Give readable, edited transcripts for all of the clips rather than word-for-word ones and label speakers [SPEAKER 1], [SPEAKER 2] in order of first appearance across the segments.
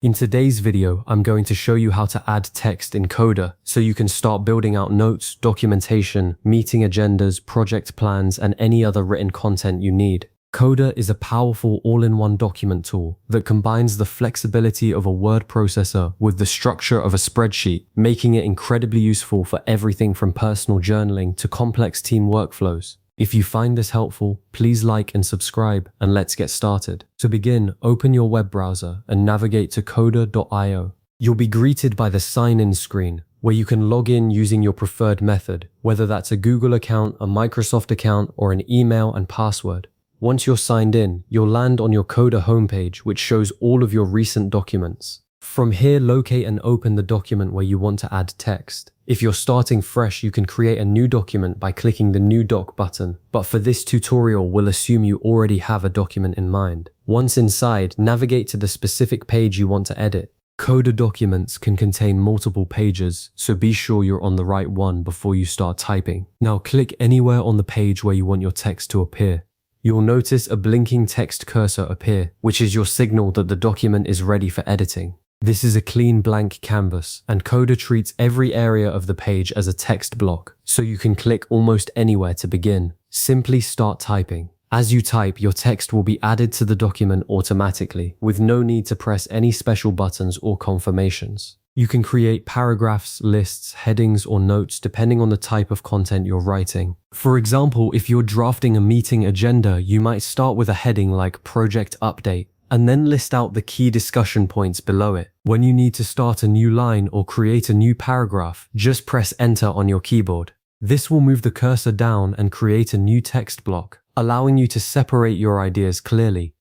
[SPEAKER 1] In today's video, I'm going to show you how to add text in Coda so you can start building out notes, documentation, meeting agendas, project plans, and any other written content you need. Coda is a powerful all-in-one document tool that combines the flexibility of a word processor with the structure of a spreadsheet, making it incredibly useful for everything from personal journaling to complex team workflows. If you find this helpful, please like and subscribe, and let's get started. To begin, open your web browser and navigate to coda.io. You'll be greeted by the sign-in screen, where you can log in using your preferred method, whether that's a Google account, a Microsoft account, or an email and password. Once you're signed in, you'll land on your Coda homepage, which shows all of your recent documents. From here, locate and open the document where you want to add text. If you're starting fresh, you can create a new document by clicking the New Doc button, but for this tutorial, we'll assume you already have a document in mind. Once inside, navigate to the specific page you want to edit. Coda documents can contain multiple pages, so be sure you're on the right one before you start typing. Now click anywhere on the page where you want your text to appear. You'll notice a blinking text cursor appear, which is your signal that the document is ready for editing. This is a clean blank canvas, and Coda treats every area of the page as a text block, so you can click almost anywhere to begin. Simply start typing. As you type, your text will be added to the document automatically, with no need to press any special buttons or confirmations. You can create paragraphs, lists, headings, or notes depending on the type of content you're writing. For example, if you're drafting a meeting agenda, you might start with a heading like Project Update, and then list out the key discussion points below it. When you need to start a new line or create a new paragraph, just press Enter on your keyboard. This will move the cursor down and create a new text block, allowing you to separate your ideas clearly.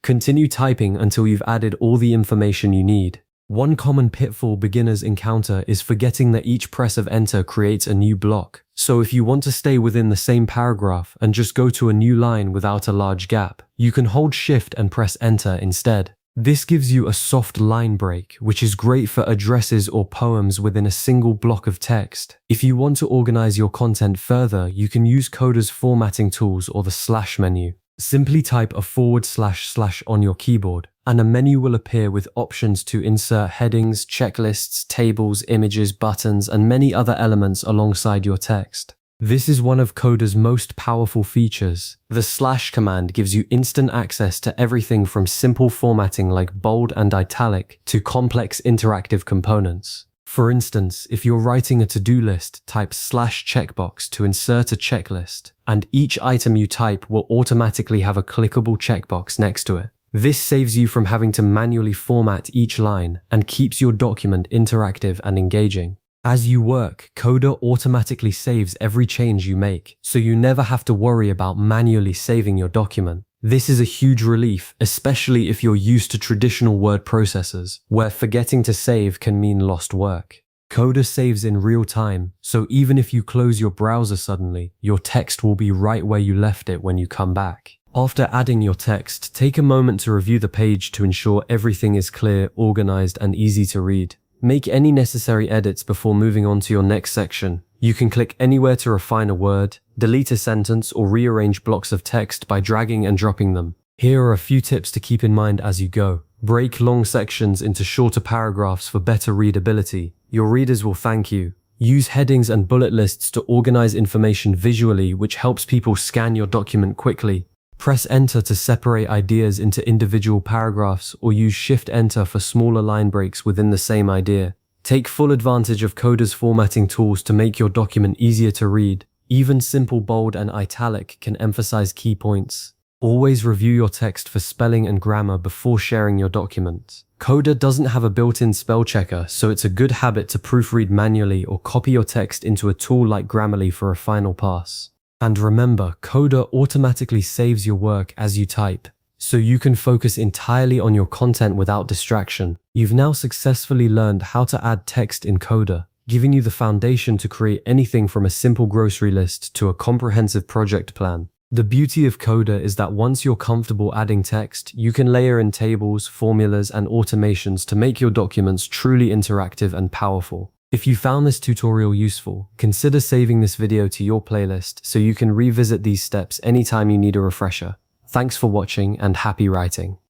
[SPEAKER 1] Continue typing until you've added all the information you need. One common pitfall beginners encounter is forgetting that each press of Enter creates a new block. So if you want to stay within the same paragraph and just go to a new line without a large gap, you can hold Shift and press Enter instead. This gives you a soft line break, which is great for addresses or poems within a single block of text. If you want to organize your content further, you can use Coda's formatting tools or the slash menu. Simply type a / on your keyboard, and a menu will appear with options to insert headings, checklists, tables, images, buttons, and many other elements alongside your text. This is one of Coda's most powerful features. The / command gives you instant access to everything from simple formatting like bold and italic to complex interactive components. For instance, if you're writing a to-do list, type /checkbox to insert a checklist, and each item you type will automatically have a clickable checkbox next to it. This saves you from having to manually format each line and keeps your document interactive and engaging. As you work, Coda automatically saves every change you make, so you never have to worry about manually saving your document. This is a huge relief, especially if you're used to traditional word processors, where forgetting to save can mean lost work. Coda saves in real time, so even if you close your browser suddenly, your text will be right where you left it when you come back. After adding your text, take a moment to review the page to ensure everything is clear, organized, and easy to read. Make any necessary edits before moving on to your next section. You can click anywhere to refine a word, delete a sentence, or rearrange blocks of text by dragging and dropping them. Here are a few tips to keep in mind as you go. Break long sections into shorter paragraphs for better readability. Your readers will thank you. Use headings and bullet lists to organize information visually, which helps people scan your document quickly. Press Enter to separate ideas into individual paragraphs, or use Shift-Enter for smaller line breaks within the same idea. Take full advantage of Coda's formatting tools to make your document easier to read. Even simple bold and italic can emphasize key points. Always review your text for spelling and grammar before sharing your document. Coda doesn't have a built-in spell checker, so it's a good habit to proofread manually or copy your text into a tool like Grammarly for a final pass. And remember, Coda automatically saves your work as you type, so you can focus entirely on your content without distraction. You've now successfully learned how to add text in Coda, giving you the foundation to create anything from a simple grocery list to a comprehensive project plan. The beauty of Coda is that once you're comfortable adding text, you can layer in tables, formulas, and automations to make your documents truly interactive and powerful. If you found this tutorial useful, consider saving this video to your playlist so you can revisit these steps anytime you need a refresher. Thanks for watching and happy writing.